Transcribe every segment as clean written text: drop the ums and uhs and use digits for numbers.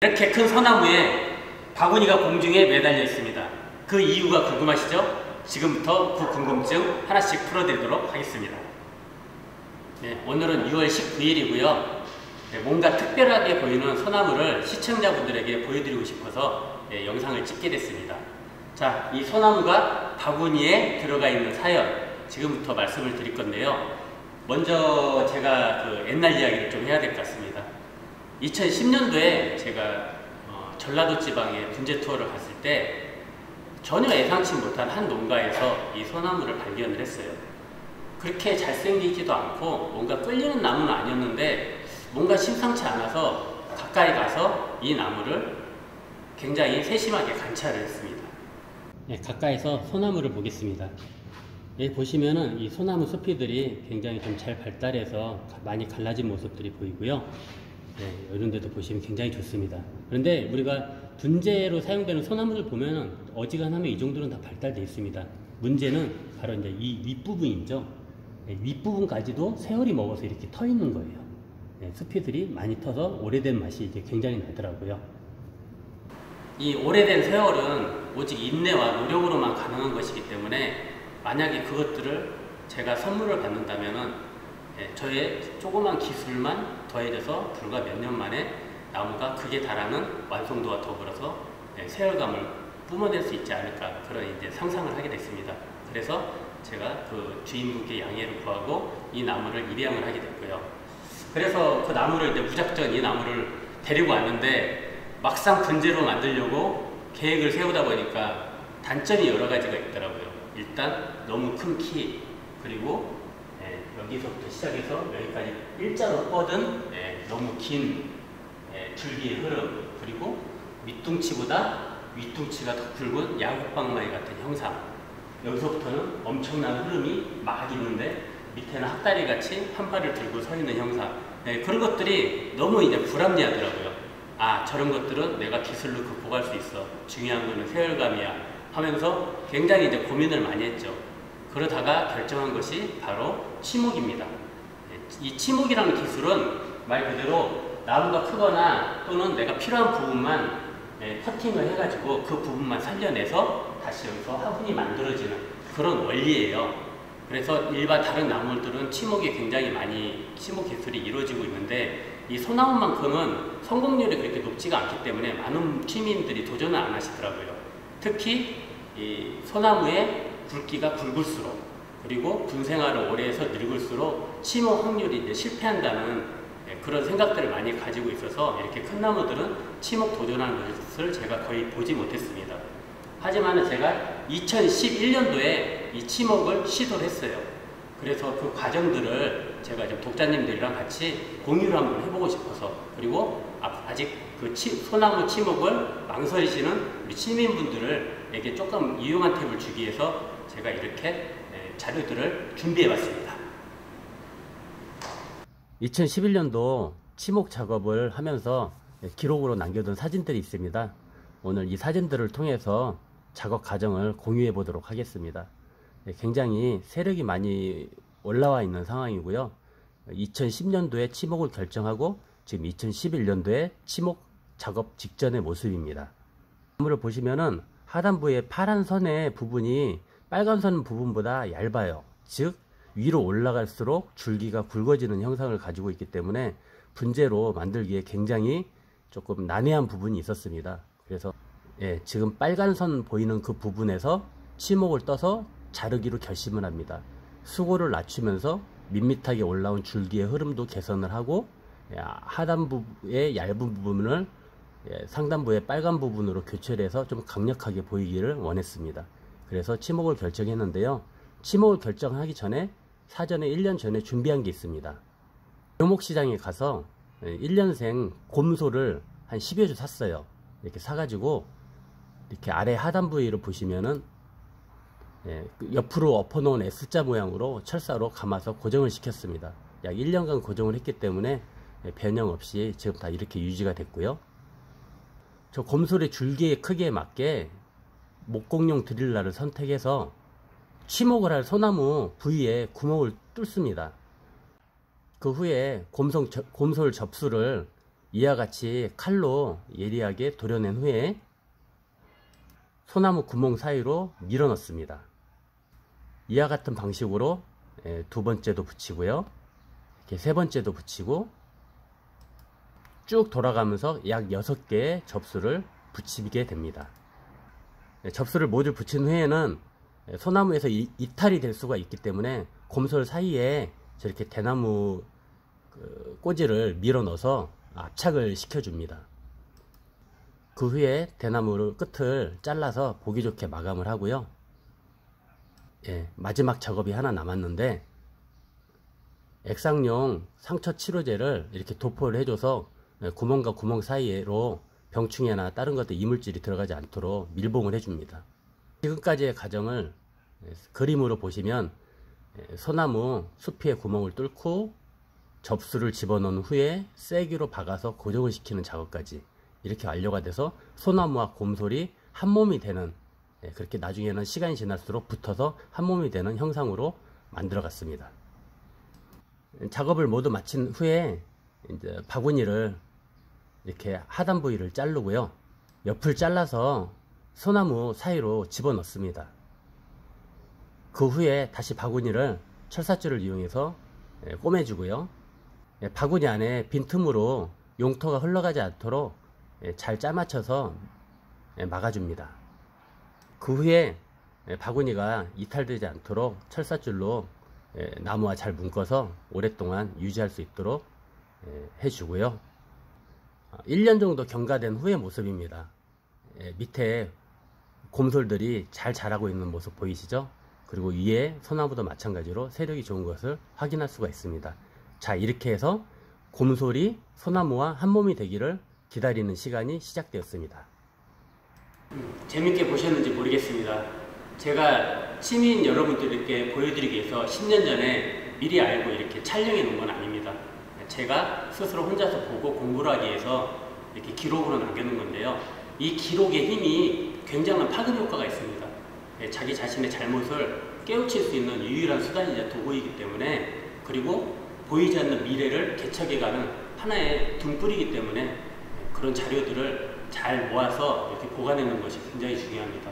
이렇게 큰 소나무에 바구니가 공중에 매달려 있습니다. 그 이유가 궁금하시죠? 지금부터 그 궁금증 하나씩 풀어드리도록 하겠습니다. 네, 오늘은 6월 19일이고요. 네, 뭔가 특별하게 보이는 소나무를 시청자분들에게 보여드리고 싶어서 영상을 찍게 됐습니다. 자, 이 소나무가 바구니에 들어가 있는 사연 지금부터 말씀을 드릴 건데요. 먼저 제가 그 옛날 이야기를 좀 해야 될 것 같습니다. 2010년도에 제가 전라도 지방에 분재 투어를 갔을 때 전혀 예상치 못한 한 농가에서 이 소나무를 발견을 했어요. 그렇게 잘생기지도 않고 뭔가 끌리는 나무는 아니었는데 뭔가 심상치 않아서 가까이 가서 이 나무를 굉장히 세심하게 관찰을 했습니다. 네, 가까이서 소나무를 보겠습니다. 여기 보시면은 이 소나무 숲이들이 굉장히 좀 잘 발달해서 많이 갈라진 모습들이 보이고요. 네, 이런 데도 보시면 굉장히 좋습니다. 그런데 우리가 분재로 사용되는 소나무를 보면은 어지간하면 이 정도는 다 발달되어 있습니다. 문제는 바로 이제 이 윗부분이죠. 네, 윗부분까지도 세월이 먹어서 이렇게 터 있는 거예요. 네, 숲이들이 많이 터서 오래된 맛이 이제 굉장히 나더라고요. 이 오래된 세월은 오직 인내와 노력으로만 가능한 것이기 때문에 만약에 그것들을 제가 선물을 받는다면은 저의 조그만 기술만 더해져서 불과 몇 년 만에 나무가 극에 달하는 완성도와 더불어서 세월감을 뿜어낼 수 있지 않을까 그런 이제 상상을 하게 됐습니다. 그래서 제가 그 주인분께 양해를 구하고 이 나무를 입양을 하게 됐고요. 그래서 그 나무를 이제 무작정 이 나무를 데리고 왔는데 막상 분재로 만들려고 계획을 세우다 보니까 단점이 여러 가지가 있더라고요. 일단 너무 큰 키, 그리고 여기서부터 시작해서 여기까지 일자로 뻗은 너무 긴 줄기의 흐름, 그리고 밑둥치보다 윗둥치가 더 굵은 야구방망이 같은 형상. 여기서부터는 엄청난 흐름이 막 있는데 밑에는 학다리 같이 한 발을 들고 서 있는 형상. 그런 것들이 너무 이제 불합리하더라고요. 아, 저런 것들은 내가 기술로 극복할 수 있어. 중요한 거는 세월감이야. 하면서 굉장히 이제 고민을 많이 했죠. 그러다가 결정한 것이 바로 치목입니다. 이 치목이라는 기술은 말 그대로 나무가 크거나 또는 내가 필요한 부분만 커팅을 해가지고 그 부분만 살려내서 다시 여기서 화분이 만들어지는 그런 원리예요. 그래서 일반 다른 나무들은 치목이 굉장히 많이 치목 기술이 이루어지고 있는데 이 소나무만큼은 성공률이 그렇게 높지가 않기 때문에 많은 시민들이 도전을 안 하시더라고요. 특히 이 소나무의 굵기가 굵을수록 그리고 군생활을 오래 해서 늙을수록 치목 확률이 이제 실패한다는 그런 생각들을 많이 가지고 있어서 이렇게 큰 나무들은 치목 도전하는 것을 제가 거의 보지 못했습니다. 하지만 제가 2011년도에 이 치목을 시도를 했어요. 그래서 그 과정들을 제가 좀 독자님들이랑 같이 공유를 한번 해보고 싶어서, 그리고 아직 그 소나무 치목을 망설이시는 우리 시민분들에게 조금 유용한 팁을 주기 위해서 제가 이렇게 자료들을 준비해 봤습니다. 2011년도 치목 작업을 하면서 기록으로 남겨둔 사진들이 있습니다. 오늘 이 사진들을 통해서 작업 과정을 공유해 보도록 하겠습니다. 굉장히 세력이 많이 올라와 있는 상황이고요. 2010년도에 치목을 결정하고 지금 2011년도에 치목 작업 직전의 모습입니다. 나무를 보시면은 하단부의 파란 선의 부분이 빨간 선 부분보다 얇아요. 즉 위로 올라갈수록 줄기가 굵어지는 형상을 가지고 있기 때문에 분재로 만들기에 굉장히 조금 난해한 부분이 있었습니다. 그래서 지금 빨간 선 보이는 그 부분에서 치목을 떠서 자르기로 결심을 합니다. 수고를 낮추면서 밋밋하게 올라온 줄기의 흐름도 개선을 하고 하단부의 얇은 부분을 상단부의 빨간 부분으로 교체를 해서 좀 강력하게 보이기를 원했습니다. 그래서 치목을 결정했는데요. 치목을 결정하기 전에 사전에 1년 전에 준비한 게 있습니다. 묘목시장에 가서 1년생 곰소를 한 10여 주 샀어요. 이렇게 사가지고 이렇게 아래 하단 부위를 보시면은 옆으로 엎어놓은 S자 모양으로 철사로 감아서 고정을 시켰습니다. 약 1년간 고정을 했기 때문에 변형 없이 지금 다 이렇게 유지가 됐고요. 저 곰솔의 줄기의 크기에 맞게 목공용 드릴라를 선택해서 치목을 할 소나무 부위에 구멍을 뚫습니다. 그 후에 곰솔 접수를 이와 같이 칼로 예리하게 도려낸 후에 소나무 구멍 사이로 밀어 넣습니다. 이와 같은 방식으로 두 번째도 붙이고요. 이렇게 세 번째도 붙이고 쭉 돌아가면서 약 6개의 접수를 붙이게 됩니다. 접수를 모두 붙인 후에는 소나무에서 이탈이 될 수가 있기 때문에 곰솔 사이에 저렇게 대나무 꼬지를 밀어 넣어서 압착을 시켜줍니다. 그 후에 대나무 끝을 잘라서 보기 좋게 마감을 하고요. 마지막 작업이 하나 남았는데 액상용 상처 치료제를 이렇게 도포를 해줘서 구멍과 구멍 사이로 병충해나 다른 것들 이물질이 들어가지 않도록 밀봉을 해줍니다. 지금까지의 과정을 그림으로 보시면 소나무 수피에 구멍을 뚫고 접수를 집어넣은 후에 쐐기로 박아서 고정을 시키는 작업까지 이렇게 완료가 돼서 소나무와 곰솔이 한 몸이 되는, 그렇게 나중에는 시간이 지날수록 붙어서 한 몸이 되는 형상으로 만들어 갔습니다. 작업을 모두 마친 후에 이제 바구니를 이렇게 하단 부위를 자르고요. 옆을 잘라서 소나무 사이로 집어넣습니다. 그 후에 다시 바구니를 철사줄을 이용해서 꼬매주고요. 바구니 안에 빈틈으로 용토가 흘러가지 않도록 잘 짜맞춰서 막아줍니다. 그 후에 바구니가 이탈되지 않도록 철사줄로 나무와 잘 묶어서 오랫동안 유지할 수 있도록 해주고요. 1년 정도 경과된 후의 모습입니다. 밑에 곰솔들이 잘 자라고 있는 모습 보이시죠? 그리고 위에 소나무도 마찬가지로 세력이 좋은 것을 확인할 수가 있습니다. 자, 이렇게 해서 곰솔이 소나무와 한 몸이 되기를 기다리는 시간이 시작되었습니다. 재밌게 보셨는지 모르겠습니다. 제가 시민 여러분들께 보여드리기 위해서 10년 전에 미리 알고 이렇게 촬영해 놓은 건 아닙니다. 제가 스스로 혼자서 보고 공부를 하기 위해서 이렇게 기록으로 남겨놓은 건데요. 이 기록의 힘이 굉장한 파급 효과가 있습니다. 자기 자신의 잘못을 깨우칠 수 있는 유일한 수단이자 도구이기 때문에, 그리고 보이지 않는 미래를 개척해가는 하나의 등불이기 때문에 그런 자료들을 잘 모아서 이렇게 보관하는 것이 굉장히 중요합니다.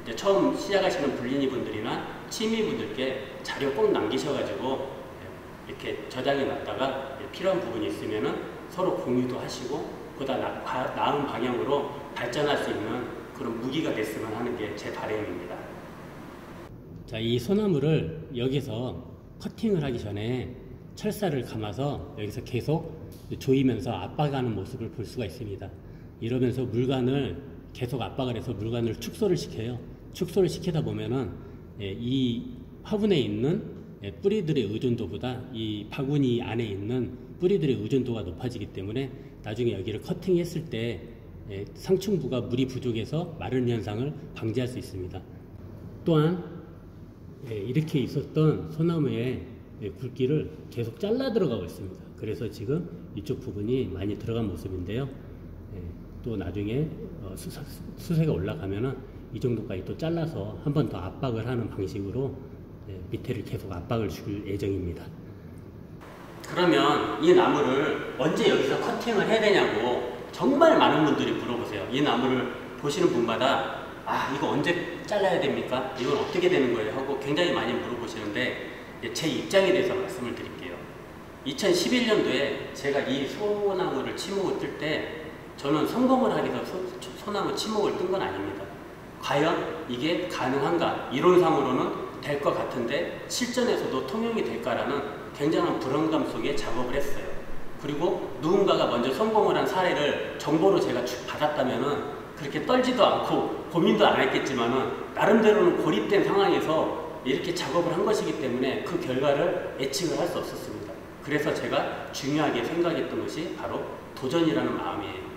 이제 처음 시작하시는 불린이 분들이나 취미분들께 자료 꼭 남기셔가지고 이렇게 저장해 놨다가 필요한 부분이 있으면은 서로 공유도 하시고 보다 나은 방향으로 발전할 수 있는 그런 무기가 됐으면 하는 게 제 바람입니다. 자, 이 소나무를 여기서 커팅을 하기 전에 철사를 감아서 여기서 계속 조이면서 압박하는 모습을 볼 수가 있습니다. 이러면서 물관을 계속 압박을 해서 물관을 축소를 시켜요. 축소를 시키다 보면은 이 화분에 있는 뿌리들의 의존도보다 이 바구니 안에 있는 뿌리들의 의존도가 높아지기 때문에 나중에 여기를 커팅했을 때 상층부가 물이 부족해서 마른 현상을 방지할 수 있습니다. 또한 이렇게 있었던 소나무의 굵기를 계속 잘라 들어가고 있습니다. 그래서 지금 이쪽 부분이 많이 들어간 모습인데요. 또 나중에 수세가 올라가면은 이 정도까지 또 잘라서 한 번 더 압박을 하는 방식으로 밑에를 계속 압박을 줄 예정입니다. 그러면 이 나무를 언제 여기서 커팅을 해야 되냐고 정말 많은 분들이 물어보세요. 이 나무를 보시는 분마다 이거 언제 잘라야 됩니까? 이건 어떻게 되는 거예요? 하고 굉장히 많이 물어보시는데 제 입장에 대해서 말씀을 드릴게요. 2011년도에 제가 이 소나무를 치목을 뜰 때 저는 성공을 하기 위해서 소나무 치목을 뜬 건 아닙니다. 과연 이게 가능한가? 이론상으로는 될 것 같은데 실전에서도 통용이 될까라는 굉장한 불안감 속에 작업을 했어요. 그리고 누군가가 먼저 성공을 한 사례를 정보로 제가 받았다면은 그렇게 떨지도 않고 고민도 안 했겠지만은 나름대로는 고립된 상황에서 이렇게 작업을 한 것이기 때문에 그 결과를 예측을 할 수 없었습니다. 그래서 제가 중요하게 생각했던 것이 바로 도전이라는 마음이에요.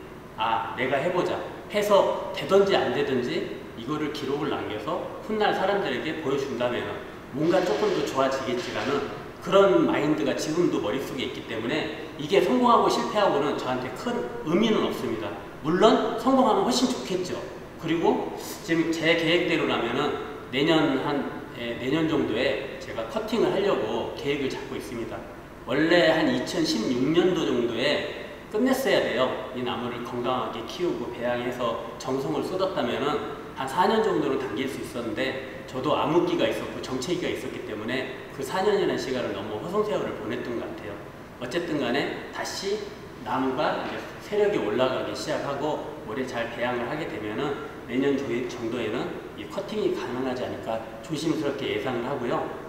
내가 해보자. 해서 되든지 안 되든지 이거를 기록을 남겨서 훗날 사람들에게 보여준다면 뭔가 조금 더 좋아지겠지라는 그런 마인드가 지금도 머릿속에 있기 때문에 이게 성공하고 실패하고는 저한테 큰 의미는 없습니다. 물론 성공하면 훨씬 좋겠죠. 그리고 지금 제 계획대로라면은 내년 정도에 제가 커팅을 하려고 계획을 잡고 있습니다. 원래 한 2016년도 정도에 끝냈어야 돼요. 이 나무를 건강하게 키우고 배양해서 정성을 쏟았다면은 한 4년 정도는 당길 수 있었는데 저도 암흑기가 있었고 정체기가 있었기 때문에 그 4년이라는 시간을 너무 허송세월을 보냈던 것 같아요. 어쨌든 간에 다시 나무가 이제 세력이 올라가기 시작하고 올해 잘 배양을 하게 되면은 내년 정도에는 이 커팅이 가능하지 않을까 조심스럽게 예상을 하고요.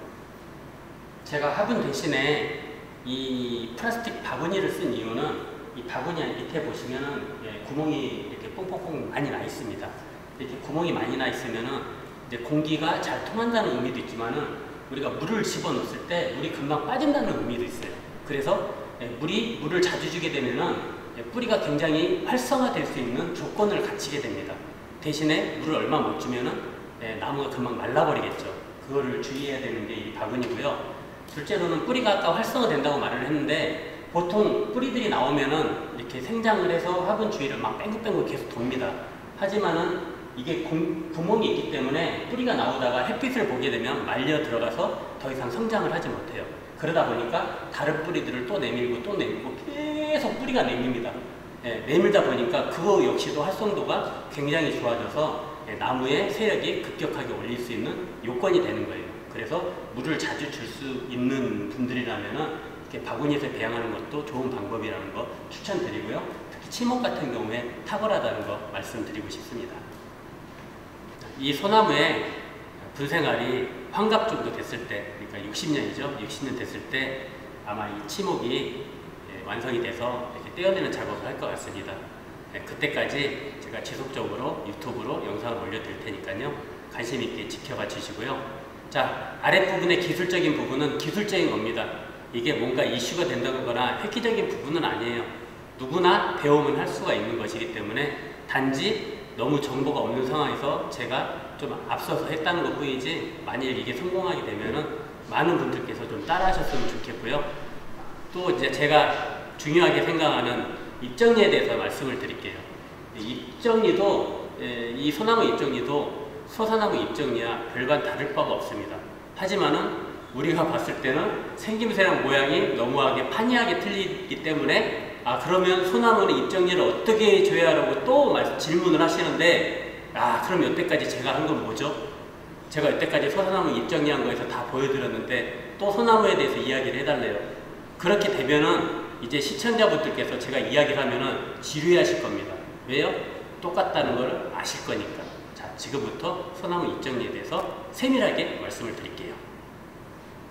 제가 화분 대신에 이 플라스틱 바구니를 쓴 이유는 이 바구니 밑에 보시면은 구멍이 이렇게 뽕뽕뽕 많이 나 있습니다. 이렇게 구멍이 많이 나 있으면은 이제 공기가 잘 통한다는 의미도 있지만은 우리가 물을 집어넣었을 때 물이 금방 빠진다는 의미도 있어요. 그래서 물을 자주 주게 되면은 뿌리가 굉장히 활성화될 수 있는 조건을 갖추게 됩니다. 대신에 물을 얼마 못 주면은 나무가 금방 말라버리겠죠. 그거를 주의해야 되는 게 이 바구니고요. 둘째로는 뿌리가 아까 활성화된다고 말을 했는데 보통 뿌리들이 나오면은 이렇게 생장을 해서 화분 주위를 막 뺑글뺑글 계속 돕니다. 하지만은 이게 구멍이 있기 때문에 뿌리가 나오다가 햇빛을 보게 되면 말려 들어가서 더 이상 성장을 하지 못해요. 그러다 보니까 다른 뿌리들을 또 내밀고 또 내밀고 계속 뿌리가 내밉니다. 내밀다 보니까 그거 역시도 활성도가 굉장히 좋아져서 나무의 세력이 급격하게 올릴 수 있는 요건이 되는 거예요. 그래서 물을 자주 줄 수 있는 분들이라면은 이렇게 바구니에서 배양하는 것도 좋은 방법이라는 거 추천드리고요. 특히 치목 같은 경우에 탁월하다는 거 말씀드리고 싶습니다. 이 소나무의 분생알이 환갑 정도 됐을 때, 그러니까 60년이죠. 60년 됐을 때 아마 이 치목이 완성이 돼서 이렇게 떼어내는 작업을 할 것 같습니다. 그때까지 제가 지속적으로 유튜브로 영상을 올려드릴 테니까요. 관심 있게 지켜봐 주시고요. 자, 아랫부분의 기술적인 부분은 기술적인 겁니다. 이게 뭔가 이슈가 된다거나 획기적인 부분은 아니에요. 누구나 배우면 할 수가 있는 것이기 때문에 단지 너무 정보가 없는 상황에서 제가 좀 앞서서 했다는 것 뿐이지 만일 이게 성공하게 되면은 많은 분들께서 좀 따라 하셨으면 좋겠고요. 또 이제 제가 중요하게 생각하는 입정리에 대해서 말씀을 드릴게요. 입정리도 이 소나무 입정리도 소사나무 입정리와 별반 다를 바가 없습니다. 하지만은 우리가 봤을 때는 생김새랑 모양이 너무하게 판이하게 틀리기 때문에 그러면 소나무는 입정리를 어떻게 줘야 하라고 또 질문을 하시는데 그럼 여태까지 제가 한 건 뭐죠? 제가 여태까지 소나무 입정리한 거에서 다 보여드렸는데 또 소나무에 대해서 이야기를 해달래요. 그렇게 되면은 이제 시청자분들께서 제가 이야기를 하면은 지루해하실 겁니다. 왜요? 똑같다는 걸 아실 거니까. 자, 지금부터 소나무 입정리에 대해서 세밀하게 말씀을 드릴게요.